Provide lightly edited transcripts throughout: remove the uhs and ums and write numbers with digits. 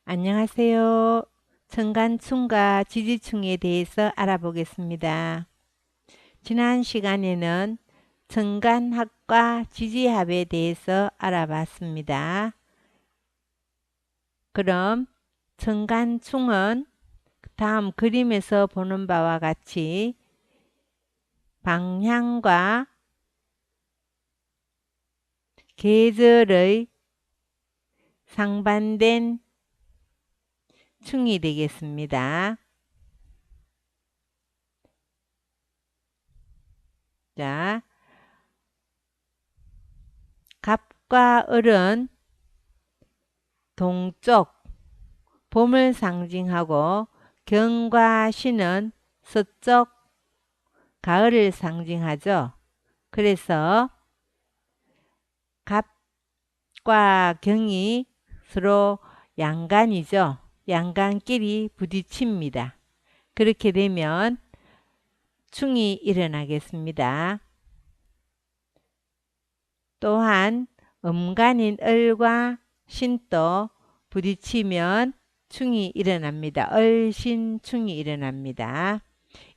안녕하세요. 청간충과 지지충에 대해서 알아보겠습니다. 지난 시간에는 청간합과 지지합에 대해서 알아봤습니다. 그럼 청간충은 다음 그림에서 보는 바와 같이 방향과 계절의 상반된 충이 되겠습니다. 자, 갑과 을은 동쪽, 봄을 상징하고 경과 신은 서쪽, 가을을 상징하죠. 그래서 갑과 경이 서로 양간이죠. 양간끼리 부딪힙니다. 그렇게 되면 충이 일어나겠습니다. 또한 음간인 을과 신도 부딪히면 충이 일어납니다. 을신충이 일어납니다.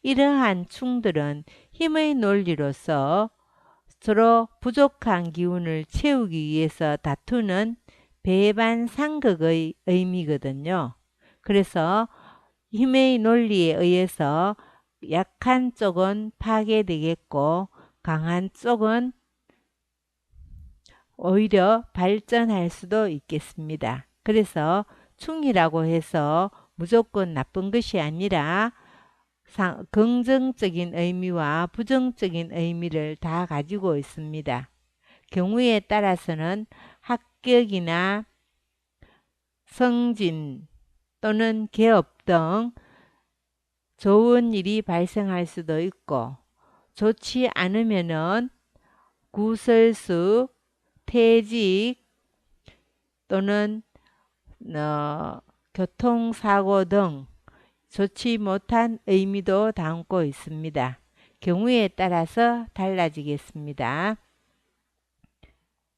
이러한 충들은 힘의 논리로서 서로 부족한 기운을 채우기 위해서 다투는 배반상극의 의미거든요. 그래서 힘의 논리에 의해서 약한 쪽은 파괴되겠고 강한 쪽은 오히려 발전할 수도 있겠습니다. 그래서 충이라고 해서 무조건 나쁜 것이 아니라 긍정적인 의미와 부정적인 의미를 다 가지고 있습니다. 경우에 따라서는 합격이나 승진 또는 개업 등 좋은 일이 발생할 수도 있고 좋지 않으면은 구설수, 퇴직 또는 교통사고 등 좋지 못한 의미도 담고 있습니다. 경우에 따라서 달라지겠습니다.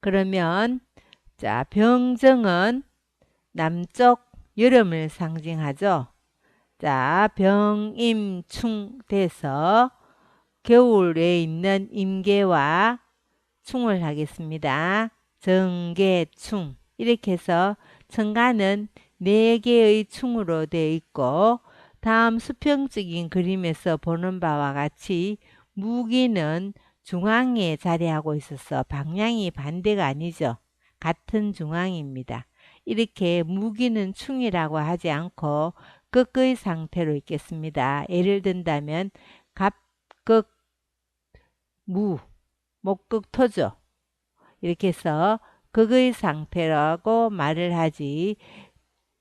그러면 자, 병정은 남쪽 여름을 상징하죠. 자, 병임충 돼서 겨울에 있는 임계와 충을 하겠습니다. 정계충 이렇게 해서 청간은 4개의 충으로 되어 있고 다음 수평적인 그림에서 보는 바와 같이 무기는 중앙에 자리하고 있어서 방향이 반대가 아니죠. 같은 중앙입니다. 이렇게 무기는 충이라고 하지 않고 극의 상태로 있겠습니다. 예를 든다면 갑극 무, 목극 토죠. 이렇게 해서 극의 상태라고 말을 하지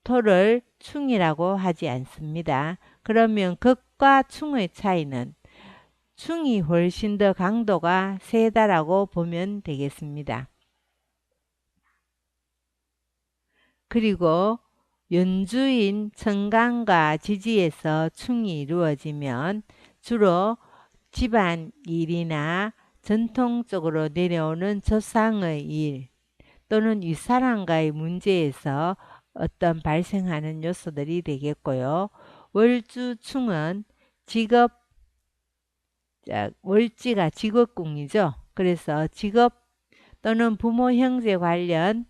토를 충이라고 하지 않습니다. 그러면 극과 충의 차이는 충이 훨씬 더 강도가 세다라고 보면 되겠습니다. 그리고 연주인 청간과 지지에서 충이 이루어지면 주로 집안 일이나 전통적으로 내려오는 조상의 일 또는 윗사람과의 문제에서 어떤 발생하는 요소들이 되겠고요. 월주충은 직업, 월지가 직업궁이죠. 그래서 직업 또는 부모 형제 관련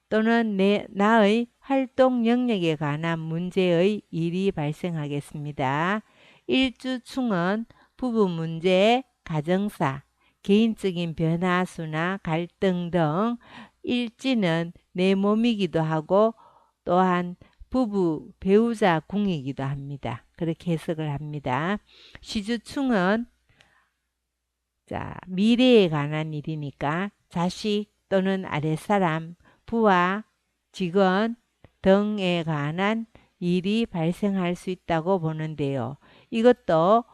또는 나의 활동 영역에 관한 문제의 일이 발생하겠습니다. 일주충은 부부 문제, 가정사, 개인적인 변화수나 갈등 등 일지는 내 몸이기도 하고 또한 부부 배우자 궁이기도 합니다. 그렇게 해석을 합니다. 시주충은 자, 미래에 관한 일이니까 자식 또는 아랫사람, 부하, 직원 등에 관한 일이 발생할 수 있다고 보는데요. 이것도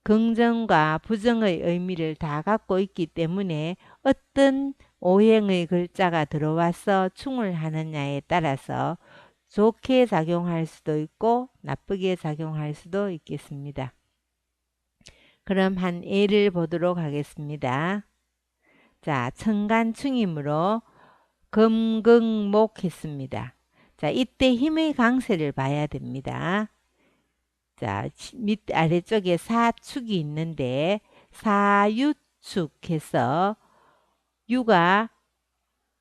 긍정과 부정의 의미를 다 갖고 있기 때문에 어떤 오행의 글자가 들어와서 충을 하느냐에 따라서 좋게 작용할 수도 있고 나쁘게 작용할 수도 있겠습니다. 그럼 한 예를 보도록 하겠습니다. 자, 청간충이므로 금극목 했습니다. 자, 이때 힘의 강세를 봐야 됩니다. 자, 밑 아래쪽에 사축이 있는데 사유축 해서 유가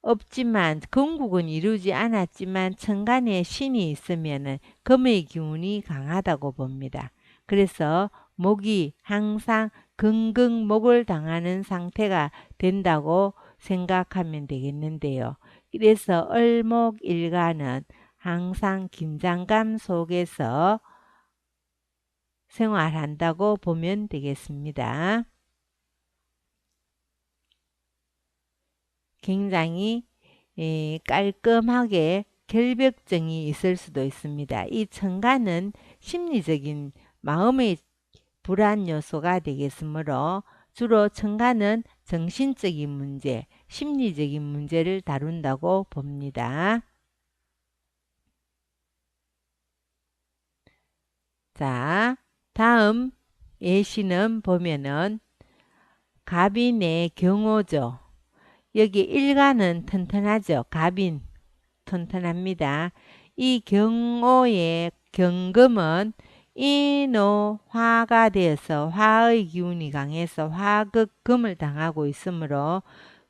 없지만 건국은 이루지 않았지만 천간에 신이 있으면은 금의 기운이 강하다고 봅니다. 그래서 목이 항상 금극목을 당하는 상태가 된다고 생각하면 되겠는데요. 그래서 을목일간은 항상 긴장감 속에서 생활한다고 보면 되겠습니다. 굉장히 깔끔하게 결벽증이 있을 수도 있습니다. 이 천간은 심리적인 마음의 불안 요소가 되겠으므로 주로 천간은 정신적인 문제, 심리적인 문제를 다룬다고 봅니다. 자, 다음 예시는 보면은 갑인의 경호죠. 여기 일간은 튼튼하죠. 갑인 튼튼합니다. 이 경호의 경금은 인호화가 되어서 화의 기운이 강해서 화극금을 당하고 있으므로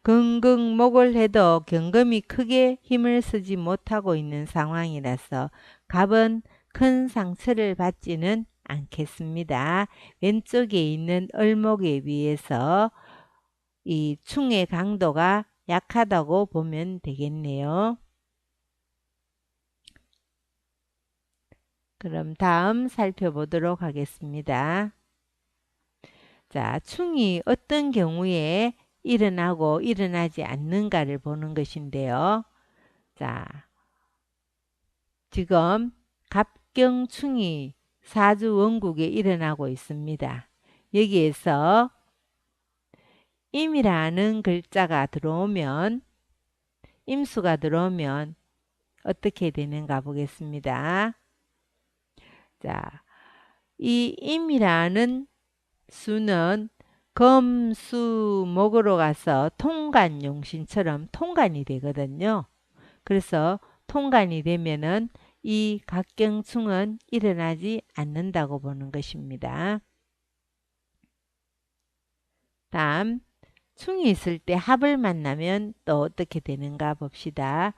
금극목을 해도 경금이 크게 힘을 쓰지 못하고 있는 상황이라서 갑은 큰 상처를 받지는 않겠습니다. 왼쪽에 있는 을목에 비해서 이 충의 강도가 약하다고 보면 되겠네요. 그럼 다음 살펴보도록 하겠습니다. 자, 충이 어떤 경우에 일어나고 일어나지 않는가를 보는 것인데요. 자, 지금 갑경충이 사주 원국에 일어나고 있습니다. 여기에서 임이라는 글자가 들어오면, 임수가 들어오면 어떻게 되는가 보겠습니다. 자, 이 임이라는 수는 금수목으로 가서 통간용신처럼 통간이 되거든요. 그래서 통간이 되면은 이 갑경충은 일어나지 않는다고 보는 것입니다. 다음 충이 있을 때 합을 만나면 또 어떻게 되는가 봅시다.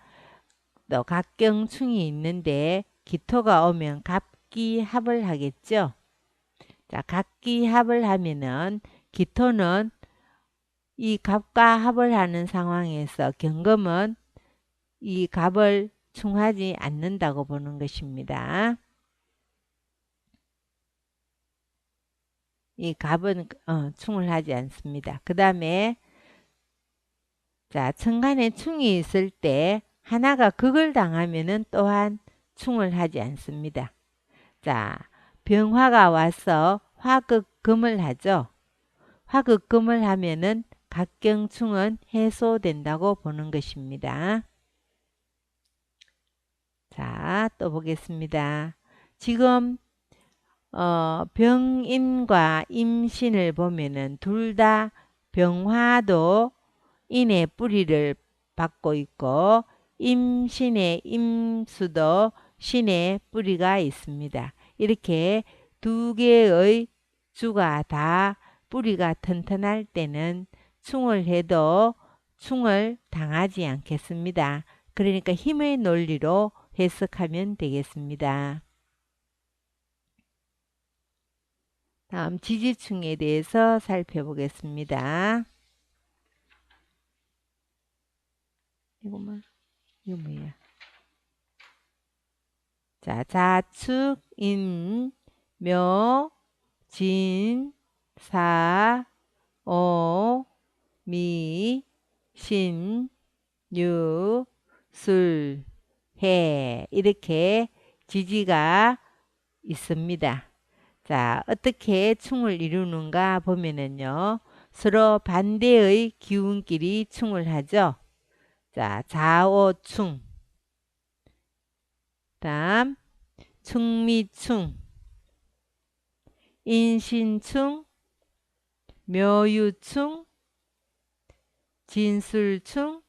또 갑경충이 있는데 기토가 오면 갑기합을 하겠죠. 자, 갑기합을 하면은 기토는 이 갑과 합을 하는 상황에서 경금은 이 갑을 충하지 않는다고 보는 것입니다. 이 갑은 충을 하지 않습니다. 그 다음에 자, 천간에 충이 있을 때 하나가 극을 당하면은 또한 충을 하지 않습니다. 자, 병화가 와서 화극금을 하죠. 화극금을 하면은 갑경충은 해소된다고 보는 것입니다. 자, 또 보겠습니다. 지금 병인과 임신을 보면은 둘 다 병화도 인의 뿌리를 받고 있고 임신의 임수도 신의 뿌리가 있습니다. 이렇게 두 개의 주가 다 뿌리가 튼튼할 때는 충을 해도 충을 당하지 않겠습니다. 그러니까 힘의 논리로 해석하면 되겠습니다. 다음 지지충에 대해서 살펴보겠습니다. 이거 뭐야? 자, 자축, 인, 묘, 진, 사, 오, 미, 신, 유, 술, 해 이렇게 지지가 있습니다. 자, 어떻게 충을 이루는가 보면은요. 서로 반대의 기운끼리 충을 하죠. 자, 자오충, 다음 충미충, 인신충, 묘유충, 진술충,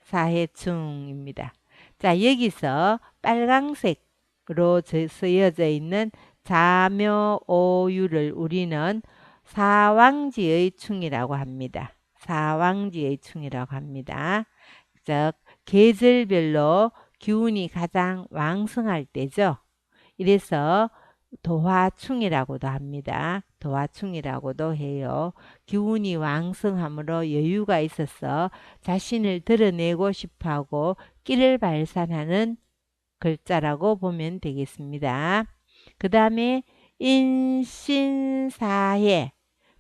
사해충입니다. 자, 여기서 빨강색으로 쓰여져 있는 자묘오유를 우리는 사왕지의 충이라고 합니다. 사왕지의 충이라고 합니다. 즉 계절별로 기운이 가장 왕성할 때죠. 이래서 도화충이라고도 합니다. 도화충이라고도 해요. 기운이 왕성함으로 여유가 있어서 자신을 드러내고 싶어하고 끼를 발산하는 글자라고 보면 되겠습니다. 그 다음에 인신사해.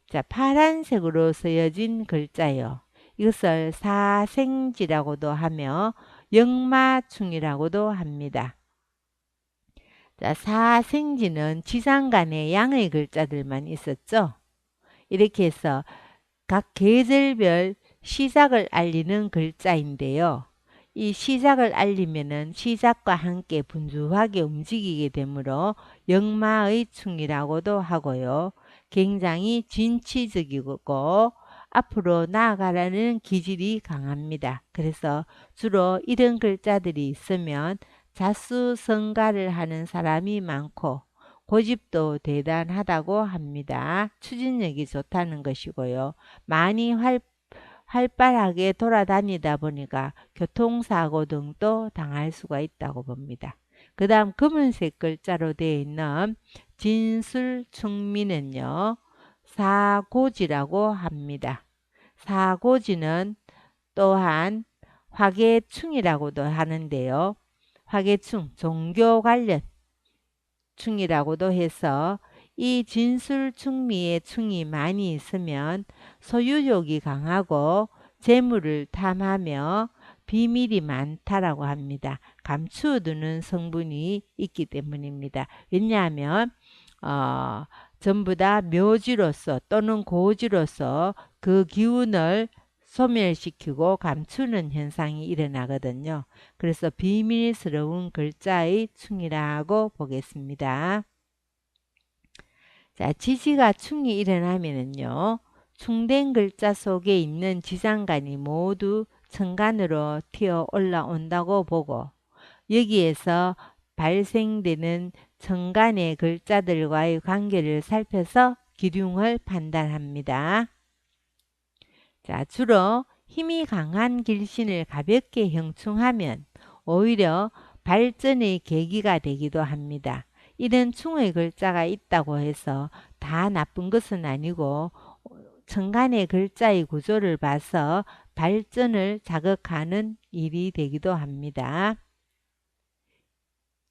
자, 파란색으로 쓰여진 글자요. 이것을 사생지라고도 하며 역마충이라고도 합니다. 자, 사생지는 지장간에 양의 글자들만 있었죠. 이렇게 해서 각 계절별 시작을 알리는 글자인데요. 이 시작을 알리면은 시작과 함께 분주하게 움직이게 되므로 역마의 충이라고도 하고요. 굉장히 진취적이고 앞으로 나아가라는 기질이 강합니다. 그래서 주로 이런 글자들이 있으면 자수성가를 하는 사람이 많고 고집도 대단하다고 합니다. 추진력이 좋다는 것이고요. 많이 활발하게 돌아다니다 보니까 교통사고 등도 당할 수가 있다고 봅니다. 그 다음 검은색 글자로 되어 있는 진술충미는요. 사고지라고 합니다. 사고지는 또한 화계충이라고도 하는데요. 화계충, 종교 관련 충이라고도 해서 이 진술충미의 충이 많이 있으면 소유욕이 강하고 재물을 탐하며 비밀이 많다라고 합니다. 감추어두는 성분이 있기 때문입니다. 왜냐하면 전부 다 묘지로서 또는 고지로서 그 기운을 소멸시키고 감추는 현상이 일어나거든요. 그래서 비밀스러운 글자의 충이라고 보겠습니다. 자, 지지가 충이 일어나면은요. 충된 글자 속에 있는 지장간이 모두 천간으로 튀어 올라온다고 보고 여기에서 발생되는 천간의 글자들과의 관계를 살펴서 기륭을 판단합니다. 자, 주로 힘이 강한 길신을 가볍게 형충하면 오히려 발전의 계기가 되기도 합니다. 이런 충의 글자가 있다고 해서 다 나쁜 것은 아니고 천간의 글자의 구조를 봐서 발전을 자극하는 일이 되기도 합니다.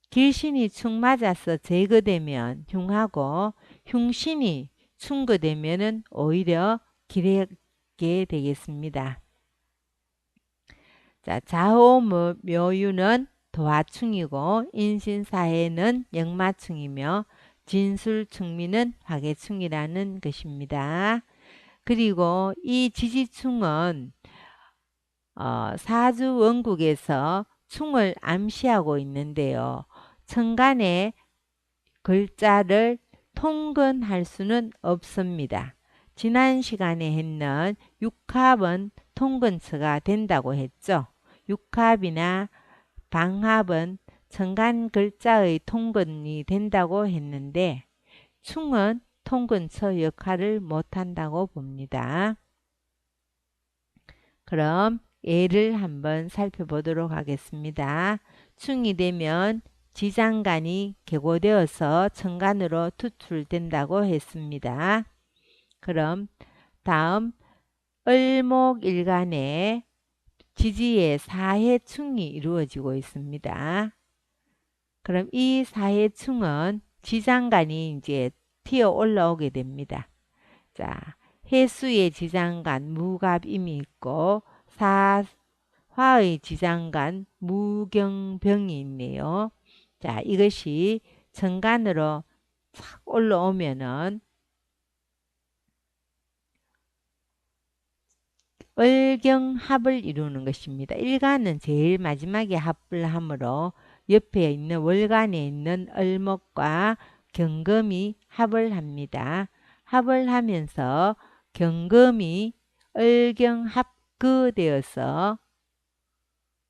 길신이 충 맞아서 제거되면 흉하고 흉신이 충거되면 오히려 기레게 되겠습니다. 자, 자호묘유는 도화충이고 인신사해는 역마충이며 진술충미는 화계충이라는 것입니다. 그리고 이 지지충은 사주 원국에서 충을 암시하고 있는데요. 천간의 글자를 통근할 수는 없습니다. 지난 시간에 했는 육합은 통근처가 된다고 했죠. 육합이나 방합은 천간 글자의 통근이 된다고 했는데 충은 통근처 역할을 못한다고 봅니다. 그럼 예를 한번 살펴보도록 하겠습니다. 충이 되면 지장간이 개고되어서 천간으로 투출된다고 했습니다. 그럼 다음 을목일간에 지지의 사해충이 이루어지고 있습니다. 그럼 이 사해충은 지장간이 이제 튀어 올라오게 됩니다. 자, 해수의 지장간 무갑임이 있고 사화의 지장간 무경병이 있네요. 자, 이것이 천간으로 착 올라오면은 월경합을 이루는 것입니다. 일간은 제일 마지막에 합을 하므로 옆에 있는 월간에 있는 을목과 경금이 합을 합니다. 합을 하면서 경금이 을경합그 되어서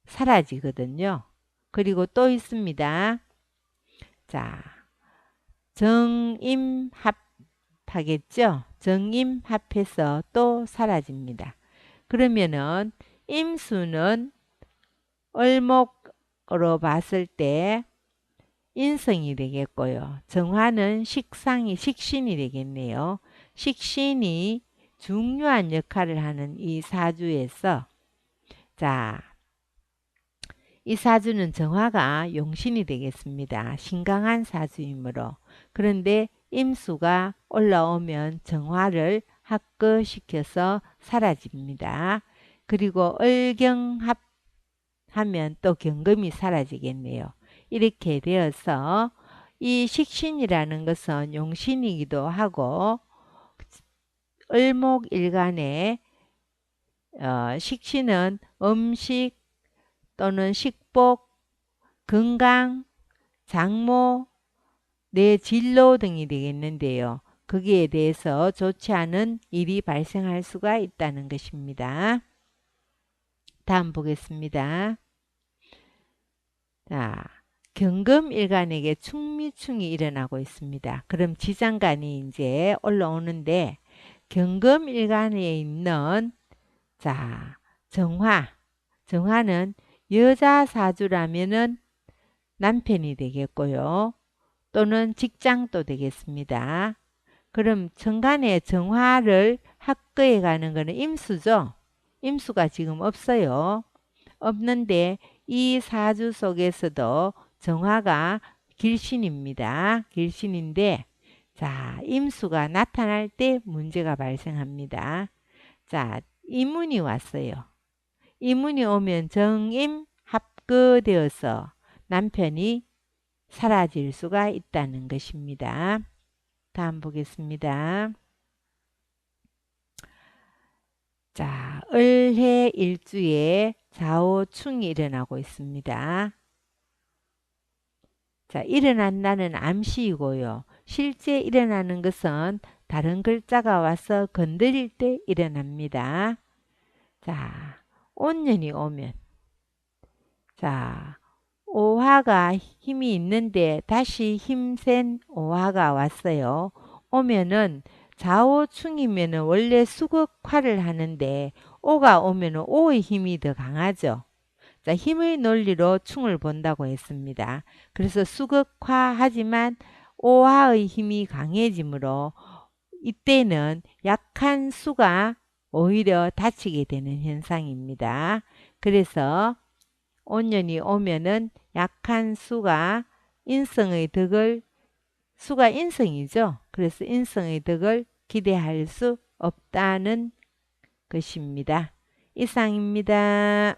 사라지거든요. 그리고 또 있습니다. 자, 정임합하겠죠? 정임합해서 또 사라집니다. 그러면은 임수는 을목으로 봤을 때 인성이 되겠고요. 정화는 식신이 되겠네요. 식신이 중요한 역할을 하는 이 사주에서 자, 이 사주는 정화가 용신이 되겠습니다. 신강한 사주이므로. 그런데 임수가 올라오면 정화를 합거시켜서 사라집니다. 그리고 을경합하면 또 경금이 사라지겠네요. 이렇게 되어서 이 식신이라는 것은 용신이기도 하고 을목일간의 식신은 음식 또는 식복, 건강, 장모, 내 진로 등이 되겠는데요. 거기에 대해서 좋지 않은 일이 발생할 수가 있다는 것입니다. 다음 보겠습니다. 자, 경금일간에게 충미충이 일어나고 있습니다. 그럼 지장간이 이제 올라오는데 경금일간에 있는 자, 정화는 여자 사주라면은 남편이 되겠고요. 또는 직장도 되겠습니다. 그럼 천간에 정화를 합거해 가는 것은 임수죠. 임수가 지금 없어요. 없는데 이 사주 속에서도 정화가 길신입니다. 길신인데 자, 임수가 나타날 때 문제가 발생합니다. 자, 이문이 왔어요. 이문이 오면 정임 합거되어서 남편이 사라질 수가 있다는 것입니다. 다음 보겠습니다. 자, 을해 일주에 좌우충이 일어나고 있습니다. 자, 일어난다는 암시이고요. 실제 일어나는 것은 다른 글자가 와서 건드릴 때 일어납니다. 자, 온년이 오면 자, 오화가 힘이 있는데 다시 힘센 오화가 왔어요. 오면은 좌우충이면은 원래 수극화를 하는데 오가 오면은 오의 힘이 더 강하죠. 자, 힘의 논리로 충을 본다고 했습니다. 그래서 수극화하지만 오화의 힘이 강해지므로 이때는 약한 수가 오히려 다치게 되는 현상입니다. 그래서 온년이 오면은 약한 수가 인성의 덕을 수가 인성이죠. 그래서 인성의 덕을 기대할 수 없다는 것입니다. 이상입니다.